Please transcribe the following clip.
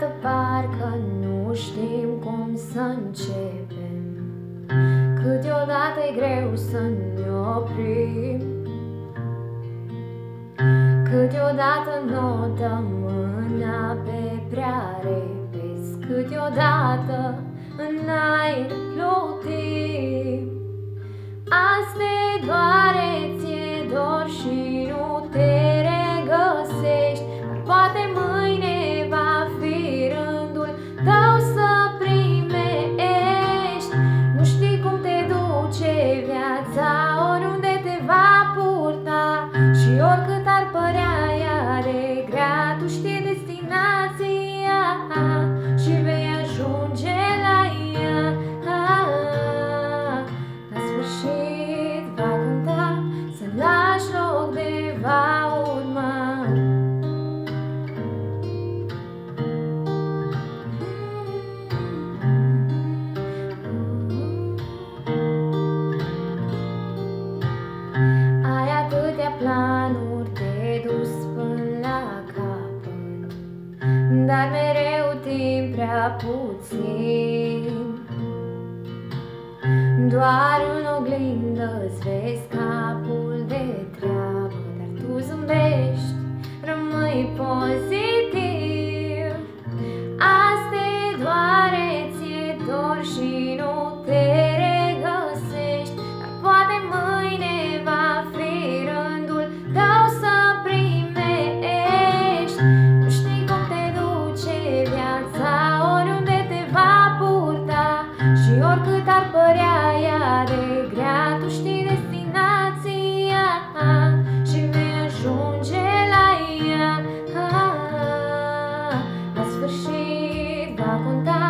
Câteodată parcă nu știm cum să începem, câteodată e greu să ne oprim, câteodată nu dăm mâna pe prea repezi, câteodată în aer plutim. Azi te doare, ți-e dor și nu te regăsești, dar poate mâine va fi rândul tău să primești. Nu știi cum te duce viața, oriunde te va purta, și oricât ar părea ea de grea, tu știi destinația și vei ajunge la ea. La sfârșit va conta să lași loc de va urma. Ai atâtea planuri de dus până la capăt, dar mereu timp prea puțin. Doar în oglindă-ți vezi capul de treabă, dar tu zâmbești, rămâi pozitiv. Azi te doare, ți-e dor și nu te regăsești, dar poate mâine va fi rândul tău să primești. Nu știi cum te duce viața, oriunde te va purta, și oricât ar părea ea de grea, tu știi destinația și vei ajunge la ea. La sfârșit va conta